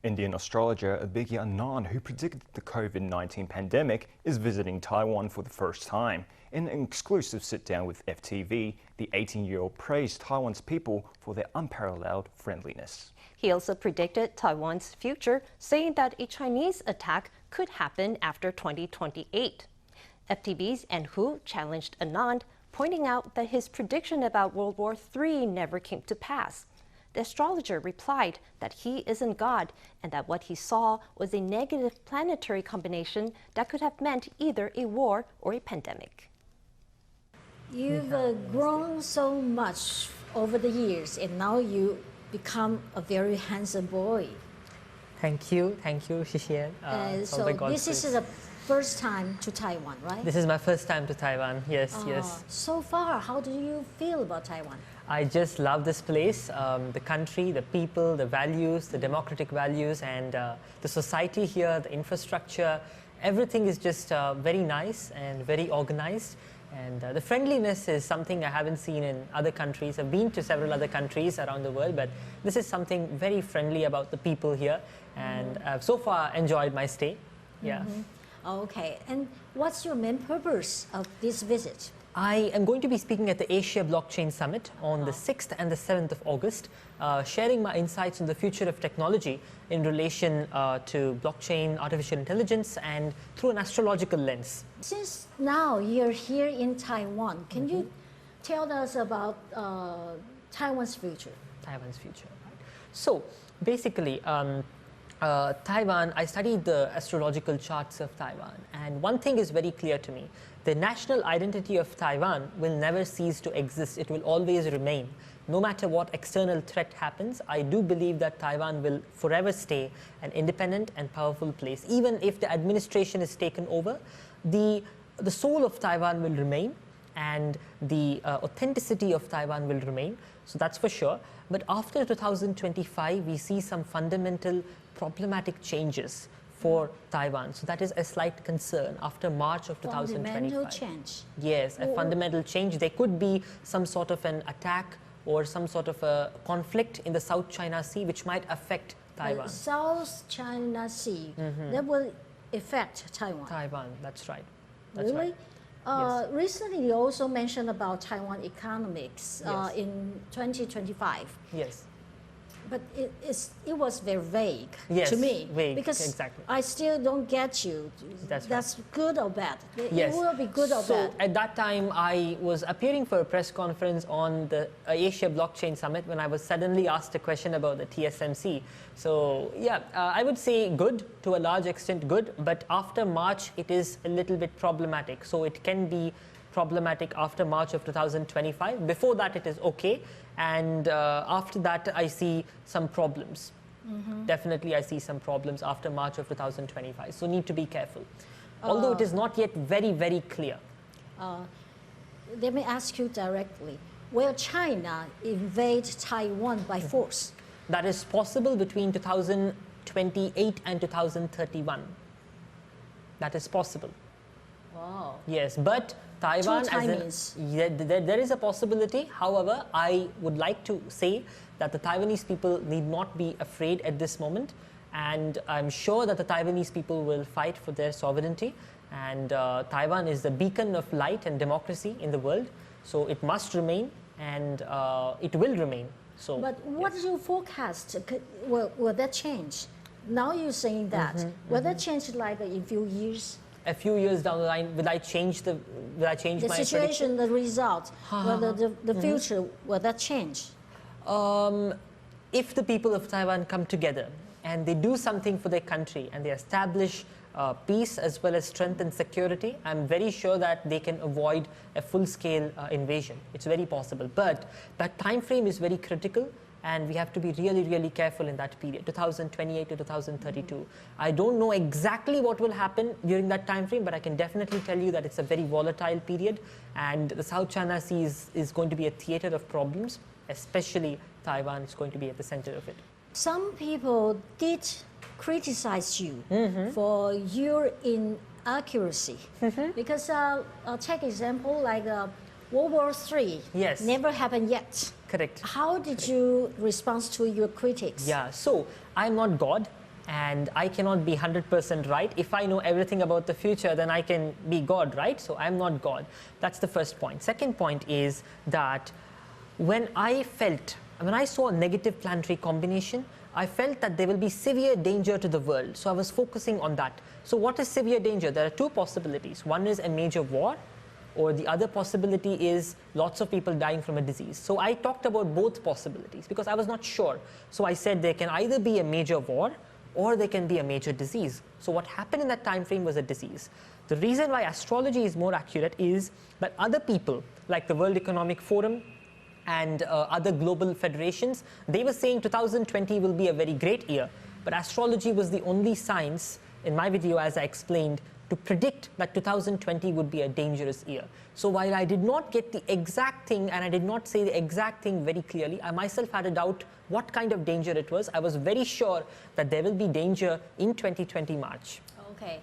Indian astrologer Abhigya Anand, who predicted the COVID-19 pandemic, is visiting Taiwan for the first time. In an exclusive sit-down with FTV, the 18-year-old praised Taiwan's people for their unparalleled friendliness. He also predicted Taiwan's future, saying that a Chinese attack could happen after 2028. FTV's and Hu challenged Anand, pointing out that his prediction about World War III never came to pass. The astrologer replied that he isn't God and that what he saw was a negative planetary combination that could have meant either a war or a pandemic. You've grown so much over the years, and now you become a very handsome boy. Thank you, Xixie. So this is the first time to Taiwan, right? This is my first time to Taiwan, yes. So far, how do you feel about Taiwan? I just love this place, the country, the people, the values, the democratic values, and the society here, the infrastructure. Everything is just very nice and very organized. And the friendliness is something I haven't seen in other countries. I've been to several other countries around the world, but this is something very friendly about the people here. And I've so far enjoyed my stay. Yeah. Okay, and what's your main purpose of this visit? I am going to be speaking at the Asia Blockchain Summit on the 6th and the 7th of August, sharing my insights on the future of technology in relation to blockchain, artificial intelligence, and through an astrological lens. Since now you're here in Taiwan, can you tell us about Taiwan's future? Taiwan's future. So basically, Taiwan, I studied the astrological charts of Taiwan, and one thing is very clear to me. The national identity of Taiwan will never cease to exist. It will always remain. No matter what external threat happens, I do believe that Taiwan will forever stay an independent and powerful place. Even if the administration is taken over, the soul of Taiwan will remain, and the authenticity of Taiwan will remain. So that's for sure. But after 2025, we see some fundamental problematic changes for Taiwan. So that is a slight concern after March of 2025. Fundamental change? Yes, a fundamental change. There could be some sort of an attack or some sort of a conflict in the South China Sea which might affect Taiwan. South China Sea, that will affect Taiwan? Taiwan, that's right. That's really? Right. Yes. Recently, you also mentioned about Taiwan economics in 2025. Yes. But it was very vague to me, because I still don't get you. That's good or bad? Yes. It will be good or bad? At that time, I was appearing for a press conference on the Asia Blockchain Summit when I was suddenly asked a question about the TSMC. So yeah, I would say good, to a large extent good, but after March, it is a little bit problematic. So it can be problematic after March of 2025. Before that, it is okay. And after that, I see some problems. Definitely, I see some problems after March of 2025. So need to be careful. Although it is not yet very, very clear. Let me ask you directly. Will China invade Taiwan by force? That is possible between 2028 and 2031. That is possible. Wow. Yes, but Taiwan, there is a possibility. However, I would like to say that the Taiwanese people need not be afraid at this moment. And I'm sure that the Taiwanese people will fight for their sovereignty. And Taiwan is the beacon of light and democracy in the world. So it must remain, and it will remain. So, but what do you forecast? Will that change? Now you're saying that. Will that change like in a few years? A few years down the line, will I change my situation, prediction? The result, whether the future, will that change? If the people of Taiwan come together and they do something for their country and they establish peace as well as strength and security, I'm very sure that they can avoid a full-scale invasion. It's very possible. But that time frame is very critical, and we have to be really, really careful in that period, 2028 to 2032. I don't know exactly what will happen during that time frame, but I can definitely tell you that it's a very volatile period, and the South China Sea is going to be a theater of problems, especially Taiwan is going to be at the center of it. Some people did criticize you for your inaccuracy, because take example like World War III never happened yet. Correct. How did you respond to your critics? Yeah, so I'm not God. and I cannot be 100% right. If I know everything about the future, then I can be God, right? So I'm not God. That's the first point. Second point is that when I saw a negative planetary combination, I felt that there will be severe danger to the world. So I was focusing on that. So what is severe danger? There are two possibilities. One is a major war, or the other possibility is lots of people dying from a disease. So I talked about both possibilities because I was not sure. So I said there can either be a major war or there can be a major disease. So what happened in that time frame was a disease. The reason why astrology is more accurate is that other people, like the World Economic Forum and other global federations, they were saying 2020 will be a very great year. But astrology was the only science, in my video as I explained, to predict that 2020 would be a dangerous year. So while I did not get the exact thing and I did not say the exact thing very clearly, I myself had a doubt what kind of danger it was. I was very sure that there will be danger in 2020 March. Okay.